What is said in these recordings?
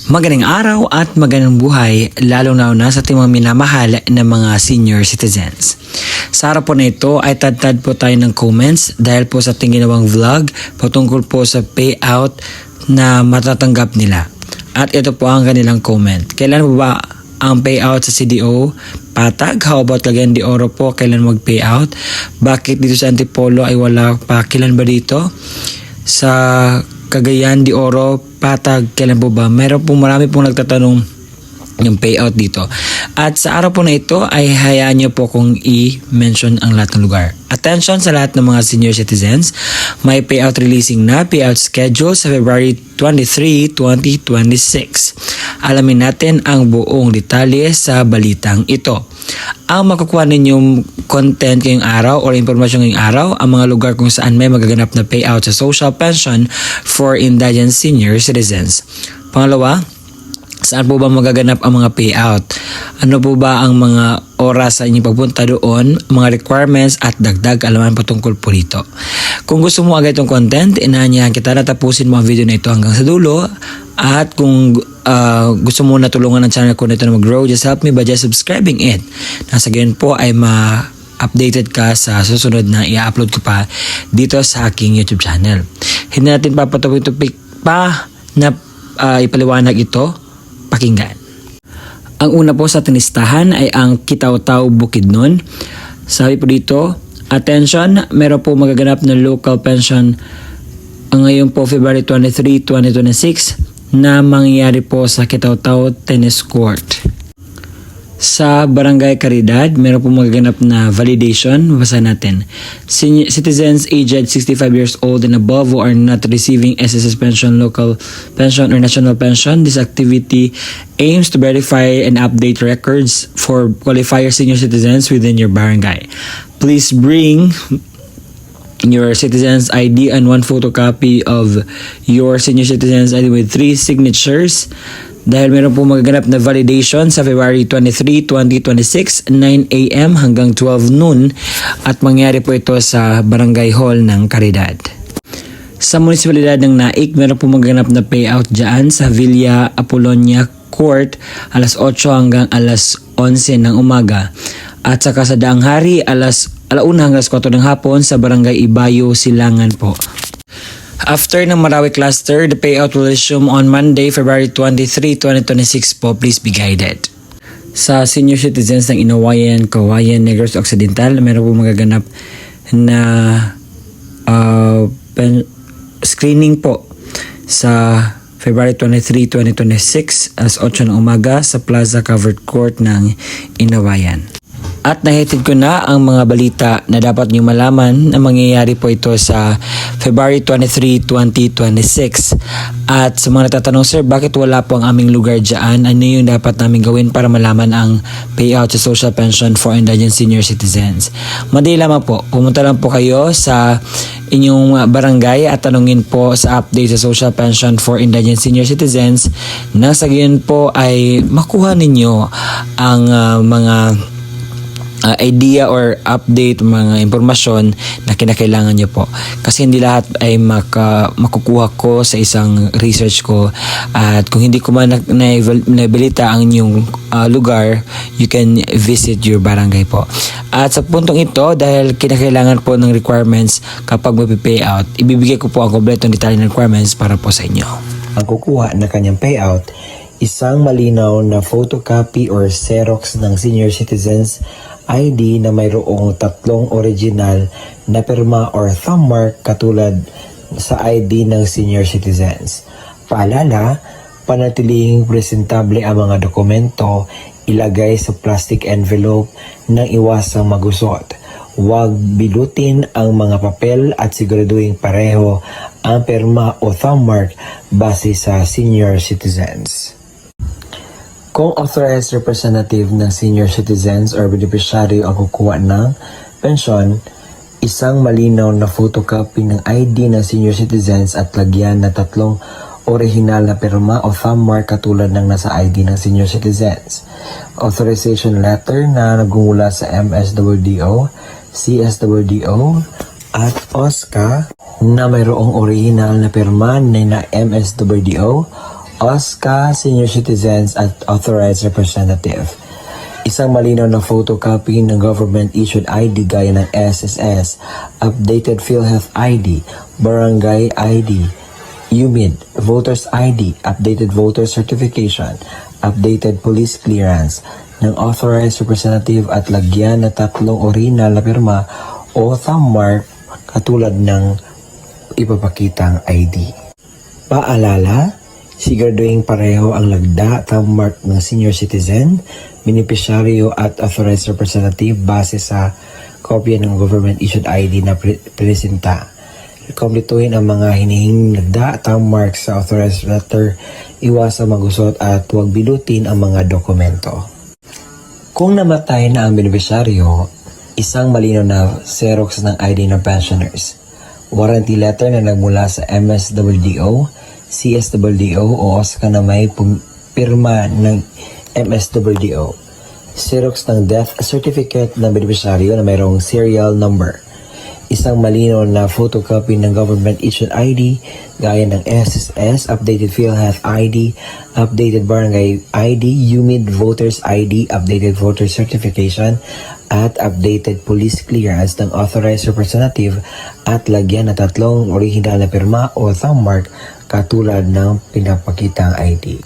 Magandang araw at magandang buhay, lalo na sa ating mga minamahal na mga senior citizens. Sa araw po na ito ay tad po tayo ng comments dahil po sa ating ginawang vlog patungkol po sa payout na matatanggap nila. At ito po ang kanilang comment. Kailan po ba ang payout sa CDO? Patag? How about Cagayan de Oro po? Kailan mag-payout? Bakit dito sa Antipolo ay wala pa? Kailan ba dito? Sa Cagayan de Oro, Patag, kailan po ba? Meron po marami pong nagtatanong yung payout dito. At sa araw po na ito ay hayaan nyo po kung i-mention ang lahat ng lugar. Attention sa lahat ng mga senior citizens. May payout releasing na, payout schedule sa February 23, 2026. Alamin natin ang buong detalye sa balitang ito. Ang makukuha ninyong content ngayong araw o impormasyon ngayong araw, ang mga lugar kung saan may magaganap na payout sa social pension for indigent senior citizens. Pangalawa, saan po ba magaganap ang mga payout? Ano po ba ang mga oras sa inyong pagpunta doon, mga requirements at dagdag alaman patungkol po dito. Kung gusto mo agad itong content, inaanyahan kita na tapusin mo ang video na ito hanggang sa dulo. At kung gusto mo na tulungan ang channel ko na ito na mag-grow, just help me by just subscribing it. Nasa gayon po ay ma-updated ka sa susunod na i-upload ko pa dito sa aking YouTube channel. Hindi natin papatupik pa na ipaliwanag ito. Pakinggan. Ang una po sa tinistahan ay ang Kitaw-Taw Bukidnon. Sabi po dito, attention, meron po magaganap na local pension ngayon po February 23, 2026 na mangyayari po sa Kitaw-Taw Tennis Court. Sa Barangay Caridad, meron po magaganap na validation. Basa natin. Citizens aged 65 years old and above who are not receiving SSS pension, local pension, or national pension. This activity aims to verify and update records for qualifier senior citizens within your barangay. Please bring your citizen's ID and one photocopy of your senior citizen's ID with 3 signatures. Dahil meron po magaganap na validation sa February 23, 2026, 9 a.m. hanggang 12 noon at mangyari po ito sa Barangay Hall ng Caridad. Sa munisipalidad ng Naik, meron po magaganap na payout dyan sa Villa Apolonia Court alas 8 hanggang alas 11 ng umaga. At saka sa Daang Hari, alauna hanggang 4 ng hapon sa Barangay Ibayo, Silangan po. After ng Marawi cluster, the payout will resume on Monday, February 23, 2026 po. Please be guided. Sa senior citizens ng Inawayan, Kawayan, Negros Occidental, meron po magaganap na screening po sa February 23, 2026 alas 8 ng umaga sa Plaza Covered Court ng Inawayan. At nahatid ko na ang mga balita na dapat niyo malaman na mangyayari po ito sa February 23, 2026. At sa mga natatanong, sir, bakit wala po ang aming lugar dyan? Ano yung dapat namin gawin para malaman ang payout sa social pension for indigent senior citizens? Madali lamang po. Pumunta lang po kayo sa inyong barangay at tanungin po sa update sa social pension for indigent senior citizens. Nang sa gayon po ay makuha ninyo ang mga idea or update, mga impormasyon na kinakailangan nyo po. Kasi hindi lahat ay makukuha ko sa isang research ko. At kung hindi ko man nabilita ang inyong lugar, you can visit your barangay po. At sa puntong ito, dahil kinakailangan po ng requirements kapag mag-payout, ibibigay ko po ang kompletong detalye ng requirements para po sa inyo. Ang kukuha na kanyang payout, isang malinaw na photocopy or Xerox ng senior citizens ID na mayroong 3 original na pirma or thumb mark katulad sa ID ng senior citizens. Paalala, panatiling presentable ang mga dokumento, ilagay sa plastic envelope nang iwasang magusot. Huwag bilutin ang mga papel at siguraduhin pareho ang pirma o thumb mark base sa senior citizens. Kung authorized representative ng senior citizens or beneficiary ang kukuha ng pensyon, isang malinaw na photocopy ng ID ng senior citizens at lagyan na 3 orihinal na pirma o thumb mark katulad ng nasa ID ng senior citizens. Authorization letter na nagmumula sa MSWDO, CSWDO at OSCA na mayroong orihinal na pirma na MSWDO, OSCA, Senior Citizens at Authorized Representative. Isang malinaw na photocopy ng government-issued ID gaya ng SSS, updated PhilHealth ID, Barangay ID, UMID, Voters ID, updated voter certification, updated police clearance ng authorized representative at lagyan na 3 original na pirma o thumb mark katulad ng ipapakitang ID. Paalala, siguraduhin pareho ang lagda, thumb mark ng senior citizen, beneficiaryo at authorized representative base sa kopya ng government-issued ID na presenta. Kompletuhin ang mga hinihinging lagda, thumb mark sa authorized letter, iwasang magusot at huwag bilutin ang mga dokumento. Kung namatay na ang beneficiaryo, isang malinaw na Xerox ng ID ng pensioners, warranty letter na nagmula sa MSWDO, CSWDO o OSCA na may pirma ng MSWDO, Xerox ng death certificate ng beneficiaryo na mayroong serial number, isang malinaw na photocopy ng government-issued ID gaya ng SSS, updated PhilHealth ID, updated Barangay ID, UMID Voters ID, updated voter certification, at updated police clearance ng authorized representative at lagyan na 3 original na pirma o thumb mark katulad ng pinapakitang ID.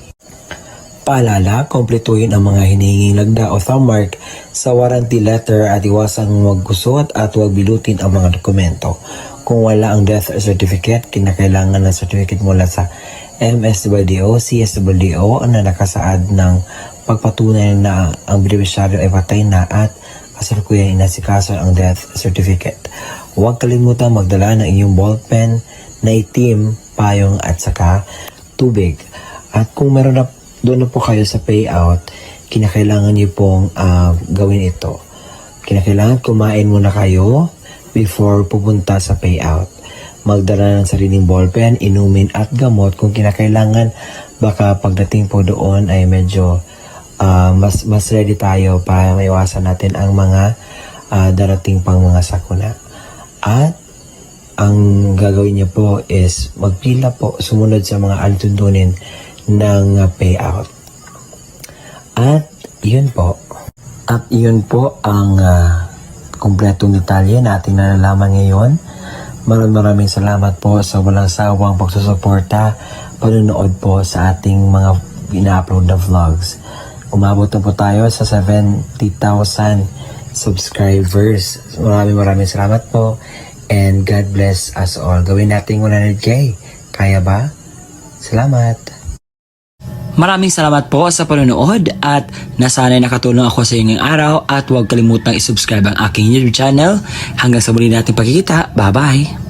Paalala, kompletuhin ang mga hinihinging lagda o thumb mark sa warranty letter at iwasang maggusot at huwag bilutin ang mga dokumento. Kung wala ang death certificate, kinakailangan ng certificate mula sa MSWDO, CSWDO na nakasaad ng pagpatunay na ang beneficiaryo ay patay na at kasalukuyan inasikaso ang death certificate. Huwag kalimutan magdala ng inyong ballpen na itim, payong at saka tubig. At kung meron na doon na po kayo sa payout, kinakailangan niyo pong gawin ito. Kinakailangan kumain muna kayo before pupunta sa payout. Magdala ng sariling ballpen, inumin at gamot kung kinakailangan. Baka pagdating po doon ay medyo mas ready tayo para maiwasan natin ang mga darating pang mga sakuna. At ang gagawin niyo po is magpila po, sumunod sa mga alituntunin ng payout. At yun po. At yun po ang kumpletong detalye na ating nalalaman ngayon. Maraming salamat po sa walang sawang pagsusuporta, panonood po sa ating mga ina-upload na vlogs. Umabot na po tayo sa 70,000 subscribers. Maraming salamat po. And God bless us all. Gawin natin 100K. Kaya ba? Salamat. Maraming salamat po sa panonood at nasanay nakatulong ako sa inyong araw at huwag kalimutang isubscribe ang aking YouTube channel. Hanggang sa muli nating pagkikita. Bye-bye!